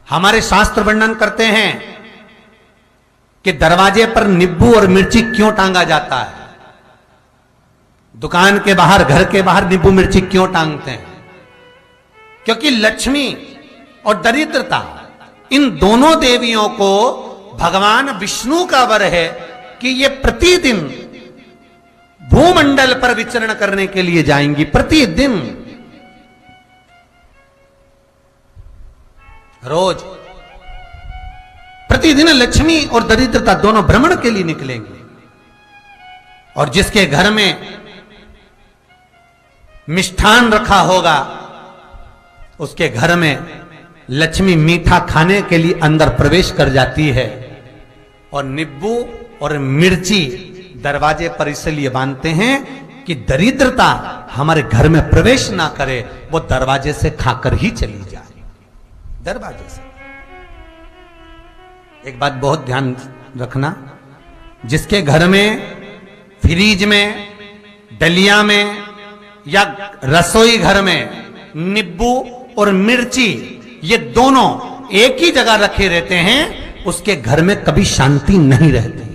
हमारे शास्त्र वर्णन करते हैं कि दरवाजे पर नींबू और मिर्ची क्यों टांगा जाता है। दुकान के बाहर, घर के बाहर नींबू मिर्ची क्यों टांगते हैं? क्योंकि लक्ष्मी और दरिद्रता, इन दोनों देवियों को भगवान विष्णु का वर है कि ये प्रतिदिन भूमंडल पर विचरण करने के लिए जाएंगी। प्रतिदिन, रोज प्रतिदिन लक्ष्मी और दरिद्रता दोनों भ्रमण के लिए निकलेंगे। और जिसके घर में मिष्ठान रखा होगा, उसके घर में लक्ष्मी मीठा खाने के लिए अंदर प्रवेश कर जाती है। और नींबू और मिर्ची दरवाजे पर इसलिए बांधते हैं कि दरिद्रता हमारे घर में प्रवेश ना करे, वो दरवाजे से खाकर ही चली जाए। दरवाजे से। एक बात बहुत ध्यान रखना, जिसके घर में फ्रिज में, डलिया में या रसोई घर में नींबू और मिर्ची ये दोनों एक ही जगह रखे रहते हैं, उसके घर में कभी शांति नहीं रहती है।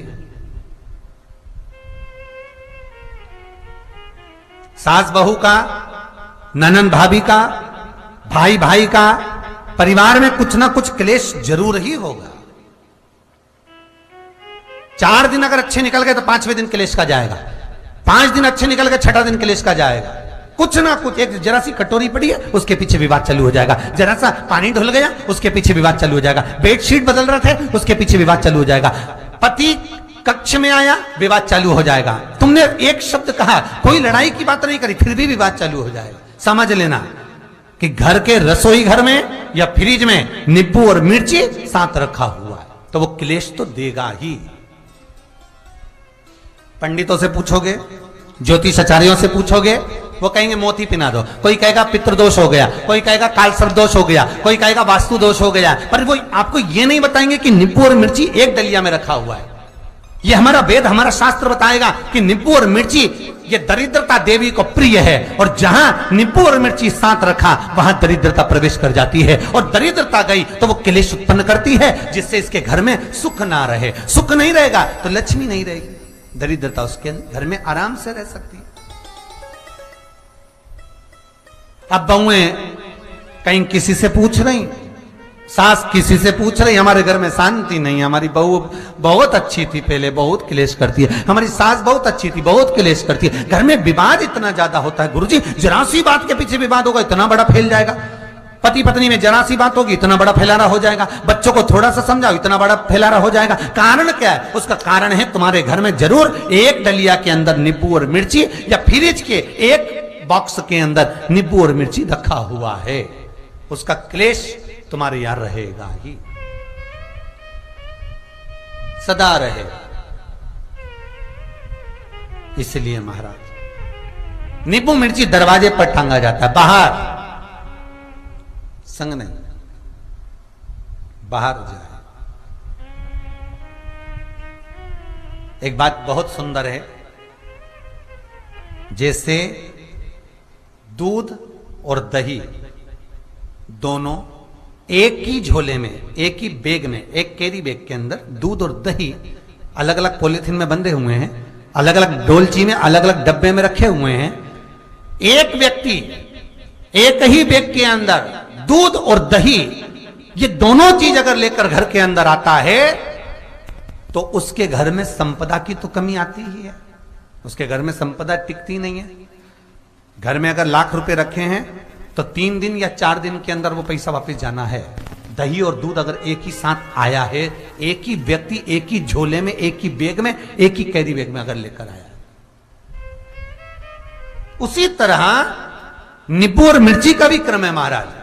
सास बहू का, ननंद भाभी का, भाई भाई का, परिवार में कुछ ना कुछ क्लेश जरूर ही होगा। 4 दिन अगर अच्छे निकल गए तो 5वें दिन क्लेश का जाएगा। 5 दिन अच्छे निकल गए, 6ठा दिन क्लेश का जाएगा। कुछ ना कुछ, एक जरा सी कटोरी पड़ी है उसके पीछे विवाद चालू हो जाएगा, जरा सा पानी ढुल गया उसके पीछे विवाद चालू हो जाएगा, बेडशीट बदल रहे थे उसके पीछे विवाद चालू हो जाएगा, पति कक्ष में आया विवाद चालू हो जाएगा। तुमने एक शब्द कहा, कोई लड़ाई की बात नहीं करी, फिर भी विवाद चालू हो जाएगा। समझ लेना कि घर के रसोई घर में या फ्रिज में नींबू और मिर्ची साथ रखा हुआ है तो वो क्लेश तो देगा ही। पंडितों से पूछोगे, ज्योतिषाचार्यों से पूछोगे, वो कहेंगे मोती पिना दो, कोई कहेगा पितृदोष हो गया, कोई कहेगा काल सर्प दोष हो गया, कोई कहेगा वास्तु दोष हो गया, पर वो आपको ये नहीं बताएंगे कि नींबू और मिर्ची एक डलिया में रखा हुआ है। ये हमारा वेद, हमारा शास्त्र बताएगा कि नींबू और मिर्ची ये दरिद्रता देवी को प्रिय है, और जहां नींबू और मिर्ची साथ रखा वहां दरिद्रता प्रवेश कर जाती है, और दरिद्रता गई तो वो क्लेश उत्पन्न करती है, जिससे इसके घर में सुख ना रहे। सुख नहीं रहेगा तो लक्ष्मी नहीं रहेगी, दरिद्रता उसके घर में आराम से रह सकती है। अब बहुएं कहीं किसी से पूछ रही, सास किसी से पूछ रही, हमारे घर में शांति नहीं, हमारी बहू बहुत अच्छी थी, पहले बहुत क्लेश करती है, हमारी सास बहुत अच्छी थी, बहुत क्लेश करती है, घर में विवाद इतना ज्यादा होता है। गुरुजी, जरा सी बात के पीछे विवाद होगा इतना बड़ा फैल जाएगा, पति पत्नी में जरा सी बात होगी इतना बड़ा फैलाना हो जाएगा, बच्चों को थोड़ा सा समझाओ इतना बड़ा फैलाना हो जाएगा। कारण क्या है? उसका कारण है तुम्हारे घर में जरूर एक डलिया के अंदर नींबू और मिर्ची, या फ्रिज के एक बॉक्स के अंदर नींबू और मिर्ची रखा हुआ है, उसका क्लेश तुम्हारे यार रहेगा ही, सदा रहेगा। इसलिए महाराज नींबू मिर्ची दरवाजे पर टांगा जाता है, बाहर संग नहीं, बाहर जाए। एक बात बहुत सुंदर है, जैसे दूध और दही दोनों एक ही झोले में, एक ही बैग में, एक कैरी बैग के अंदर दूध और दही अलग अलग पॉलिथीन में बंधे हुए हैं, अलग अलग डोलची में, अलग अलग डब्बे में रखे हुए हैं। एक व्यक्ति एक ही बैग के अंदर दूध और दही ये दोनों चीज अगर लेकर घर के अंदर आता है तो उसके घर में संपदा की तो कमी आती ही है, उसके घर में संपदा टिकती नहीं है। घर में अगर लाख रुपए रखे हैं तो 3 दिन या 4 दिन के अंदर वो पैसा वापस जाना है। दही और दूध अगर एक ही साथ आया है, एक ही व्यक्ति एक ही झोले में, एक ही बैग में, एक ही कैरी बैग में अगर लेकर आया, उसी तरह नींबू और मिर्ची का भी क्रम है महाराज।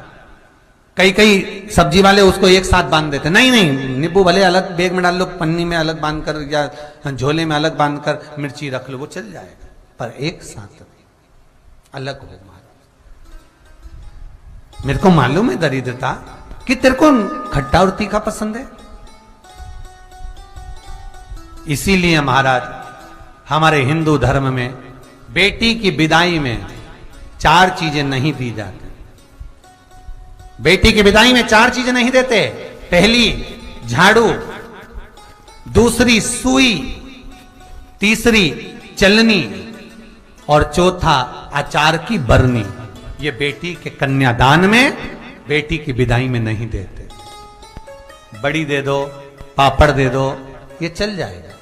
कई कई सब्जी वाले उसको एक साथ बांध देते, नहीं नहीं, नींबू भले अलग बैग में डाल लो, पन्नी में अलग बांध कर या झोले में अलग बांध कर मिर्ची रख लो, वो चल जाएगा, पर एक साथ अलग हो। मेरे को मालूम है दरिद्रता कि तेरे को खट्टा और तीखा पसंद है, इसीलिए महाराज हमारे हिंदू धर्म में बेटी की विदाई में 4 चीजें नहीं दी जाती। बेटी की विदाई में 4 चीजें नहीं देते। पहली झाड़ू, दूसरी सुई, तीसरी चलनी और चौथा अचार की बरनी। ये बेटी के कन्यादान में, बेटी की विदाई में नहीं देते। बड़ी दे दो, पापड़ दे दो, ये चल जाएगा,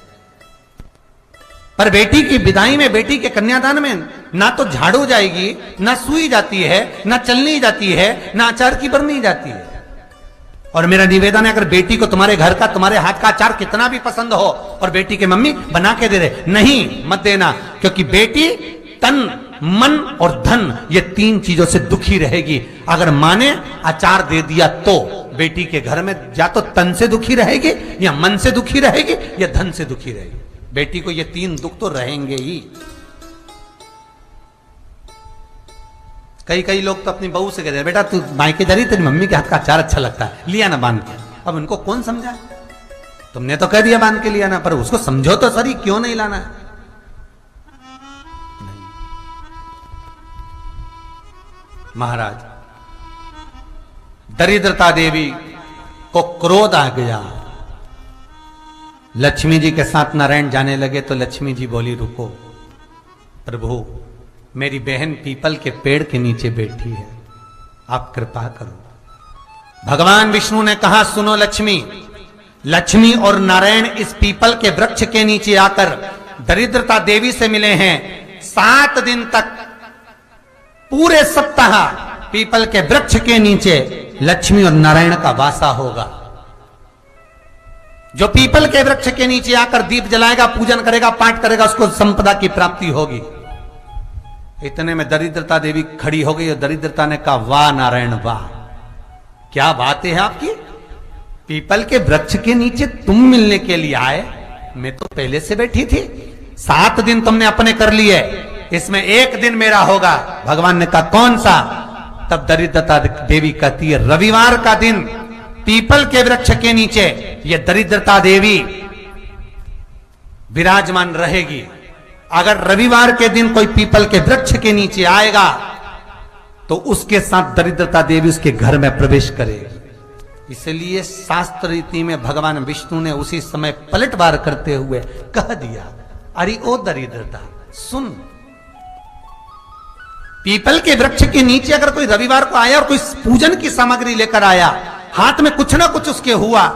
पर बेटी की विदाई में, बेटी के कन्यादान में ना तो झाड़ू जाएगी, ना सुई जाती है, ना चलनी जाती है, ना अचार की बरनी जाती है। और मेरा निवेदन है, अगर बेटी को तुम्हारे घर का, तुम्हारे हाथ का अचार कितना भी पसंद हो और बेटी के मम्मी बना के दे दे, नहीं, मत देना, क्योंकि बेटी तन, मन और धन, ये 3 चीजों से दुखी रहेगी। अगर मां ने अचार दे दिया तो बेटी के घर में या तो तन से दुखी रहेगी, या मन से दुखी रहेगी, या धन से दुखी रहेगी। बेटी को ये 3 दुख तो रहेंगे ही। कई लोग तो अपनी बहू से कहते हैं, बेटा तू मायके जा रही, तेरी मम्मी के हाथ का अचार अच्छा लगता है, लिया ना बांध के। अब उनको कौन समझा? तुमने तो कह दिया बांध के लिया ना, पर उसको समझो तो सही, क्यों नहीं लाना है? महाराज, दरिद्रता देवी को क्रोध आ गया। लक्ष्मी जी के साथ नारायण जाने लगे तो लक्ष्मी जी बोली, रुको प्रभु, मेरी बहन पीपल के पेड़ के नीचे बैठी है, आप कृपा करो। भगवान विष्णु ने कहा, सुनो लक्ष्मी, लक्ष्मी और नारायण इस पीपल के वृक्ष के नीचे आकर दरिद्रता देवी से मिले हैं। 7 दिन तक, पूरे सप्ताह पीपल के वृक्ष के नीचे लक्ष्मी और नारायण का वासा होगा। जो पीपल के वृक्ष के नीचे आकर दीप जलाएगा, पूजन करेगा, पाठ करेगा, उसको संपदा की प्राप्ति होगी। इतने में दरिद्रता देवी खड़ी हो गई और दरिद्रता ने कहा, वाह नारायण वाह, क्या बातें हैं आपकी, पीपल के वृक्ष के नीचे तुम मिलने के लिए आए, मैं तो पहले से बैठी थी। 7 दिन तुमने अपने कर लिए, इसमें 1 दिन मेरा होगा। भगवान ने कहा, कौन सा? तब दरिद्रता देवी कहती है, रविवार का दिन पीपल के वृक्ष के नीचे ये दरिद्रता देवी विराजमान रहेगी। अगर रविवार के दिन कोई पीपल के वृक्ष के नीचे आएगा तो उसके साथ दरिद्रता देवी उसके घर में प्रवेश करेगी। इसलिए शास्त्र रीति में भगवान विष्णु ने उसी समय पलटवार करते हुए कह दिया, अरे ओ दरिद्रता सुन, पीपल के वृक्ष के नीचे अगर कोई रविवार को आया और कोई पूजन की सामग्री लेकर आया, हाथ में कुछ ना कुछ उसके हुआ,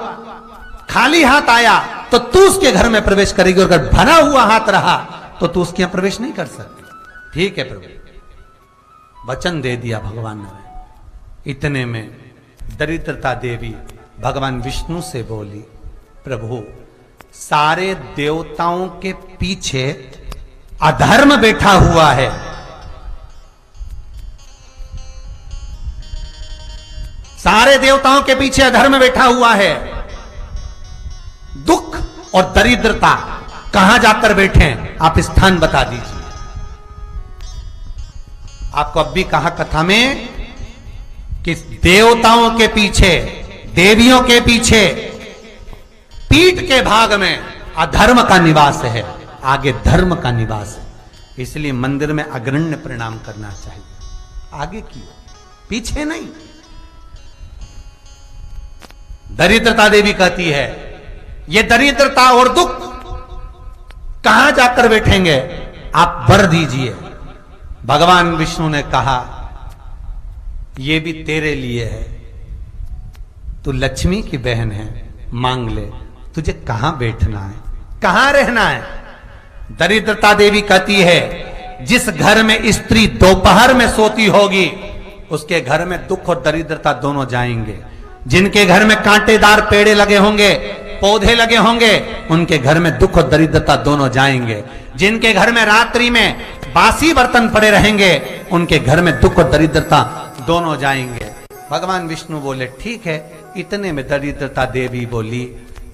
खाली हाथ आया, तो तू उसके घर में प्रवेश करेगी, और अगर भरा हुआ हाथ रहा तो तू उसके यहां प्रवेश नहीं कर सकती। ठीक है प्रभु, वचन दे दिया भगवान ने। इतने में दरिद्रता देवी भगवान विष्णु से बोली, प्रभु सारे देवताओं के पीछे अधर्म बैठा हुआ है, सारे देवताओं के पीछे अधर्म बैठा हुआ है, दुख और दरिद्रता कहां जाकर बैठे हैं, आप स्थान बता दीजिए। आपको अब भी कहा कथा में कि देवताओं के पीछे, देवियों के पीछे, पीठ के भाग में अधर्म का निवास है, आगे धर्म का निवास है। इसलिए मंदिर में अग्रण्य प्रणाम करना चाहिए, आगे की, पीछे नहीं। दरिद्रता देवी कहती है, ये दरिद्रता और दुख कहां जाकर बैठेंगे, आप वर दीजिए। भगवान विष्णु ने कहा, ये भी तेरे लिए है, तू लक्ष्मी की बहन है, मांग ले, तुझे कहां बैठना है, कहां रहना है। दरिद्रता देवी कहती है, जिस घर में स्त्री दोपहर में सोती होगी उसके घर में दुख और दरिद्रता दोनों जाएंगे। जिनके घर में कांटेदार पेड़े लगे होंगे, पौधे लगे होंगे, उनके घर में दुख और दरिद्रता दोनों जाएंगे। जिनके घर में रात्रि में बासी बर्तन पड़े रहेंगे, उनके घर में दुख और दरिद्रता दोनों जाएंगे। भगवान विष्णु बोले, ठीक है। इतने में दरिद्रता देवी बोली,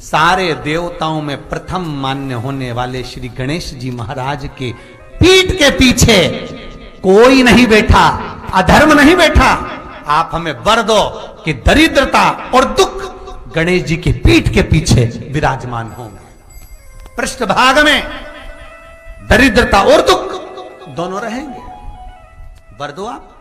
सारे देवताओं में प्रथम मान्य होने वाले श्री गणेश जी महाराज के पीठ के पीछे कोई नहीं बैठा, अधर्म नहीं बैठा। आप हमें वर दो कि दरिद्रता और दुख गणेश जी की पीठ के पीछे विराजमान होंगे, पृष्ठभाग में दरिद्रता और दुख दोनों रहेंगे। वर दो आप।